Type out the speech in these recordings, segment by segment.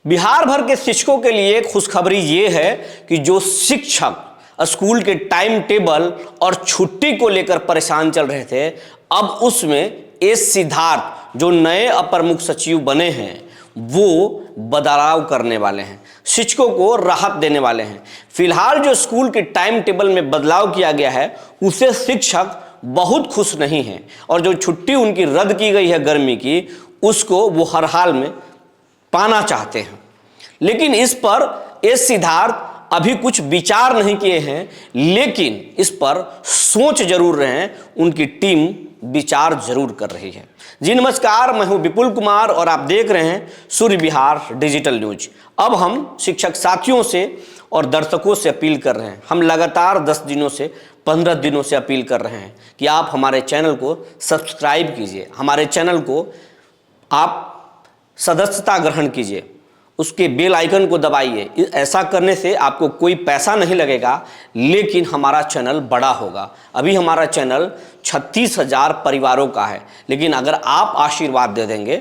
बिहार भर के शिक्षकों के लिए खुशखबरी ये है कि जो शिक्षक स्कूल के टाइम टेबल और छुट्टी को लेकर परेशान चल रहे थे, अब उसमें एस सिद्धार्थ जो नए अपर मुख्य सचिव बने हैं वो बदलाव करने वाले हैं, शिक्षकों को राहत देने वाले हैं। फिलहाल जो स्कूल के टाइम टेबल में बदलाव किया गया है उससे शिक्षक बहुत खुश नहीं हैं और जो छुट्टी उनकी रद्द की गई है गर्मी की, उसको वो हर हाल में पाना चाहते हैं। लेकिन इस पर एस सिद्धार्थ अभी कुछ विचार नहीं किए हैं, लेकिन इस पर सोच जरूर रहे हैं, उनकी टीम विचार जरूर कर रही है। जी नमस्कार, मैं हूं विपुल कुमार और आप देख रहे हैं सूर्य विहार डिजिटल न्यूज। अब हम शिक्षक साथियों से और दर्शकों से अपील कर रहे हैं। हम लगातार 10 दिनों से 15 दिनों से अपील कर रहे हैं कि आप हमारे चैनल को सब्सक्राइब कीजिए, हमारे चैनल को आप सदस्यता ग्रहण कीजिए, उसके बेल आइकन को दबाइए। ऐसा करने से आपको कोई पैसा नहीं लगेगा, लेकिन हमारा चैनल बड़ा होगा। अभी हमारा चैनल 36,000 परिवारों का है, लेकिन अगर आप आशीर्वाद दे देंगे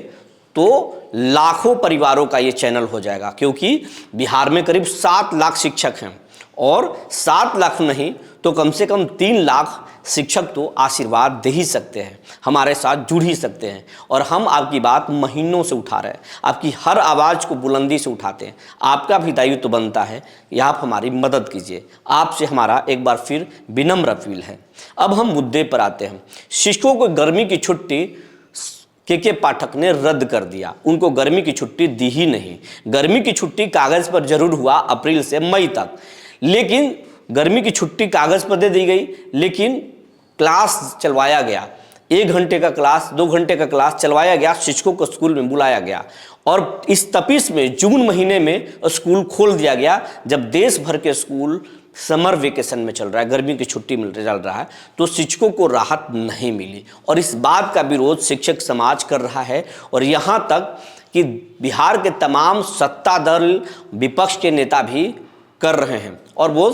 तो लाखों परिवारों का ये चैनल हो जाएगा, क्योंकि बिहार में करीब 7 लाख शिक्षक हैं और 7 लाख नहीं तो कम से कम 3 लाख शिक्षक तो आशीर्वाद दे ही सकते हैं, हमारे साथ जुड़ ही सकते हैं। और हम आपकी बात महीनों से उठा रहे हैं, आपकी हर आवाज़ को बुलंदी से उठाते हैं। आपका भी दायित्व तो बनता है कि आप हमारी मदद कीजिए। आपसे हमारा एक बार फिर विनम्र अपील है। अब हम मुद्दे पर आते हैं। शिक्षकों को गर्मी की छुट्टी के पाठक ने रद्द कर दिया, उनको गर्मी की छुट्टी दी ही नहीं। गर्मी की छुट्टी कागज़ पर जरूर हुआ अप्रैल से मई तक, लेकिन गर्मी की छुट्टी कागज़ पर दे दी गई, लेकिन क्लास चलवाया गया। 1 घंटे का क्लास, 2 घंटे का क्लास चलवाया गया, शिक्षकों को स्कूल में बुलाया गया और इस तपिश में जून महीने में स्कूल खोल दिया गया, जब देश भर के स्कूल समर वेकेशन में चल रहा है, गर्मी की छुट्टी में चल रहा है, तो शिक्षकों को राहत नहीं मिली और इस बात का विरोध शिक्षक समाज कर रहा है। और यहाँ तक कि बिहार के तमाम सत्ता दल, विपक्ष के नेता भी कर रहे हैं और वो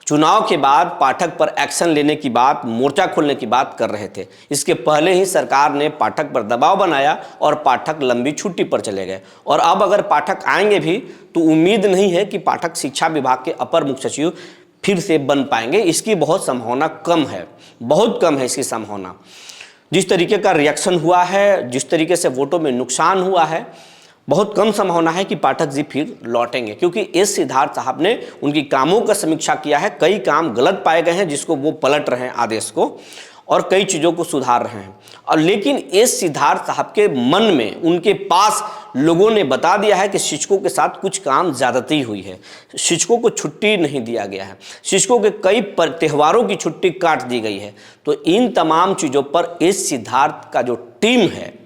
चुनाव के बाद पाठक पर एक्शन लेने की बात, मोर्चा खोलने की बात कर रहे थे। इसके पहले ही सरकार ने पाठक पर दबाव बनाया और पाठक लंबी छुट्टी पर चले गए। और अब अगर पाठक आएंगे भी तो उम्मीद नहीं है कि पाठक शिक्षा विभाग के अपर मुख्य सचिव फिर से बन पाएंगे। इसकी बहुत संभावना कम है, बहुत कम है इसकी संभावना। जिस तरीके का रिएक्शन हुआ है, जिस तरीके से वोटों में नुकसान हुआ है, बहुत कम संभावना है कि पाठक जी फिर लौटेंगे, क्योंकि एस सिद्धार्थ साहब ने उनकी कामों का समीक्षा किया है। कई काम गलत पाए गए हैं जिसको वो पलट रहे हैं आदेश को, और कई चीज़ों को सुधार रहे हैं। और लेकिन एस सिद्धार्थ साहब के मन में, उनके पास लोगों ने बता दिया है कि शिक्षकों के साथ कुछ काम ज़्यादती हुई है, शिक्षकों को छुट्टी नहीं दिया गया है, शिक्षकों के कई त्योहारों की छुट्टी काट दी गई है। तो इन तमाम चीज़ों पर एस सिद्धार्थ का जो टीम है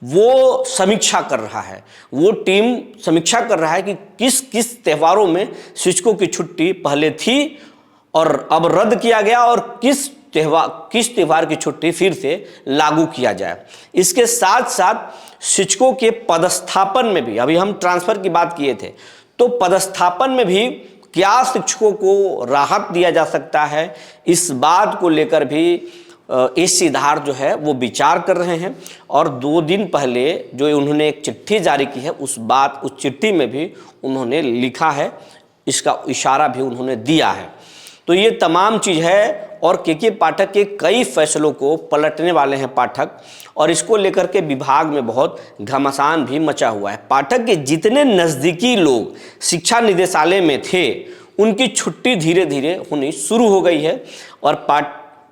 वो समीक्षा कर रहा है। वो टीम समीक्षा कर रहा है कि किस किस त्योहारों में शिक्षकों की छुट्टी पहले थी और अब रद्द किया गया, और किस त्योहार की छुट्टी फिर से लागू किया जाए। इसके साथ साथ शिक्षकों के पदस्थापन में भी, अभी हम ट्रांसफ़र की बात किए थे, तो पदस्थापन में भी क्या शिक्षकों को राहत दिया जा सकता है, इस बात को लेकर भी एस सिद्धार्थ जो है वो विचार कर रहे हैं। और 2 दिन पहले जो उन्होंने एक चिट्ठी जारी की है, उस चिट्ठी में भी उन्होंने लिखा है, इसका इशारा भी उन्होंने दिया है। तो ये तमाम चीज़ है और के पाठक के कई फैसलों को पलटने वाले हैं पाठक, और इसको लेकर के विभाग में बहुत घमासान भी मचा हुआ है। पाठक के जितने नज़दीकी लोग शिक्षा निदेशालय में थे, उनकी छुट्टी धीरे धीरे होनी शुरू हो गई है और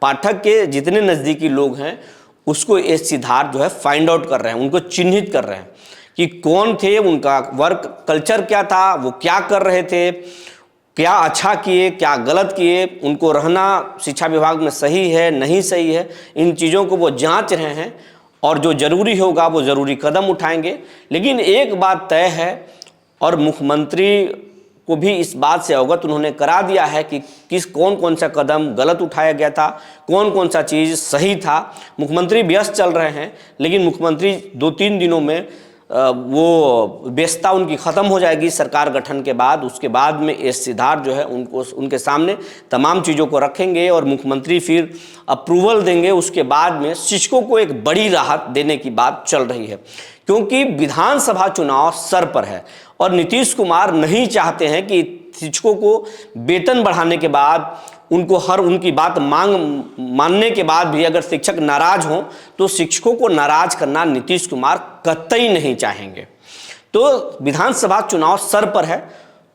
पाठक के जितने नज़दीकी लोग हैं उसको एस सिद्धार्थ जो है फाइंड आउट कर रहे हैं, उनको चिन्हित कर रहे हैं कि कौन थे, उनका वर्क कल्चर क्या था, वो क्या कर रहे थे, क्या अच्छा किए, क्या गलत किए, उनको रहना शिक्षा विभाग में सही है नहीं सही है, इन चीज़ों को वो जांच रहे हैं और जो ज़रूरी होगा वो ज़रूरी कदम उठाएंगे। लेकिन एक बात तय है, और मुख्यमंत्री को भी इस बात से अवगत उन्होंने करा दिया है कि कौन कौन सा कदम गलत उठाया गया था, कौन कौन सा चीज़ सही था। मुख्यमंत्री व्यस्त चल रहे हैं, लेकिन मुख्यमंत्री 2-3 दिनों में वो व्यस्तता उनकी ख़त्म हो जाएगी सरकार गठन के बाद। उसके बाद में एस सिद्धार्थ जो है उनको उनके सामने तमाम चीज़ों को रखेंगे और मुख्यमंत्री फिर अप्रूवल देंगे। उसके बाद में शिक्षकों को एक बड़ी राहत देने की बात चल रही है, क्योंकि विधानसभा चुनाव सर पर है और नीतीश कुमार नहीं चाहते हैं कि शिक्षकों को वेतन बढ़ाने के बाद उनको उनकी बात मानने के बाद भी अगर शिक्षक नाराज हों तो शिक्षकों को नाराज करना नीतीश कुमार कतई नहीं चाहेंगे। तो विधानसभा चुनाव सर पर है,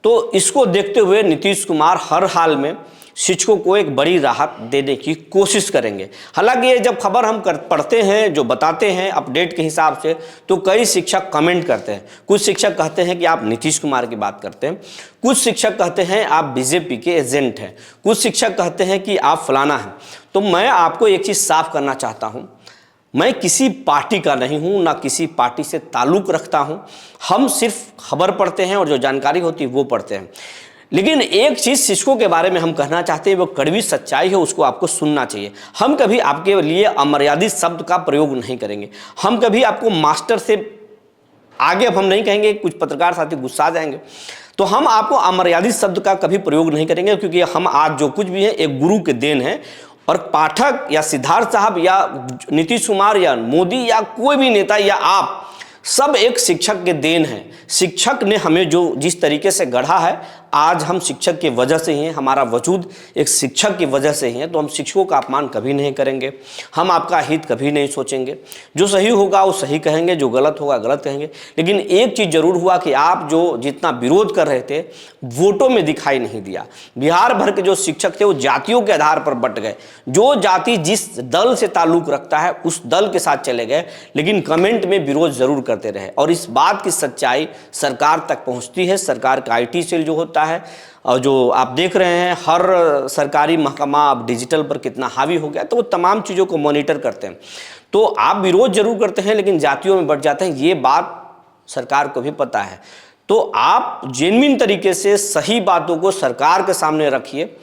तो इसको देखते हुए नीतीश कुमार हर हाल में शिक्षकों को एक बड़ी राहत देने की कोशिश करेंगे। हालांकि ये जब खबर हम पढ़ते हैं, जो बताते हैं अपडेट के हिसाब से, तो कई शिक्षक कमेंट करते हैं। कुछ शिक्षक कहते हैं कि आप नीतीश कुमार की बात करते हैं, कुछ शिक्षक कहते हैं आप बीजेपी के एजेंट हैं, कुछ शिक्षक कहते हैं कि आप फलाना हैं। तो मैं आपको एक चीज़ साफ करना चाहता हूँ, मैं किसी पार्टी का नहीं हूँ, ना किसी पार्टी से ताल्लुक़ रखता हूँ। हम सिर्फ खबर पढ़ते हैं और जो जानकारी होती है वो पढ़ते हैं। लेकिन एक चीज़ शिक्षकों के बारे में हम कहना चाहते हैं, वो कड़वी सच्चाई है, उसको आपको सुनना चाहिए। हम कभी आपके लिए अमर्यादित शब्द का प्रयोग नहीं करेंगे, हम कभी आपको मास्टर से आगे अब हम नहीं कहेंगे, कुछ पत्रकार साथी गुस्सा जाएंगे, तो हम आपको अमर्यादित शब्द का कभी प्रयोग नहीं करेंगे, क्योंकि हम आज जो कुछ भी है एक गुरु के देन है। और पाठक या सिद्धार्थ साहब या नीतीश कुमार या मोदी या कोई भी नेता या आप सब एक शिक्षक के देन हैं। शिक्षक ने हमें जो जिस तरीके से गढ़ा है, आज हम शिक्षक की वजह से ही हैं, हमारा वजूद एक शिक्षक की वजह से ही है। तो हम शिक्षकों का अपमान कभी नहीं करेंगे, हम आपका हित कभी नहीं सोचेंगे। जो सही होगा वो सही कहेंगे, जो गलत होगा गलत कहेंगे। लेकिन एक चीज़ जरूर हुआ कि आप जो जितना विरोध कर रहे थे वोटों में दिखाई नहीं दिया। बिहार भर के जो शिक्षक थे वो जातियों के आधार पर बंट गए, जो जाति जिस दल से ताल्लुक़ रखता है उस दल के साथ चले गए, लेकिन कमेंट में विरोध जरूर करते रहे। और इस बात की सच्चाई सरकार तक पहुंचती है। सरकार का IT सेल जो होता है, और जो आप देख रहे हैं हर सरकारी महकमा अब डिजिटल पर कितना हावी हो गया, तो वो तमाम चीज़ों को मॉनिटर करते हैं। तो आप विरोध जरूर करते हैं लेकिन जातियों में बढ़ जाते हैं, ये बात सरकार को भी पता है। तो आप जेन्युइन तरीके से सही बातों को सरकार के सामने रखिए,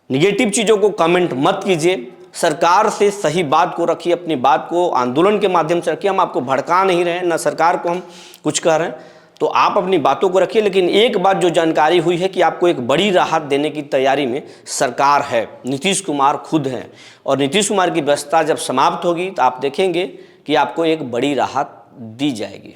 निगेटिव चीज़ों को कमेंट मत कीजिए, सरकार से सही बात को रखिए, अपनी बात को आंदोलन के माध्यम से रखिए। हम आपको भड़का नहीं रहे हैं, ना सरकार को हम कुछ कह रहे हैं, तो आप अपनी बातों को रखिए। लेकिन एक बात जो जानकारी हुई है कि आपको एक बड़ी राहत देने की तैयारी में सरकार है, नीतीश कुमार खुद हैं। और नीतीश कुमार की व्यस्तता जब समाप्त होगी तो आप देखेंगे कि आपको एक बड़ी राहत दी जाएगी।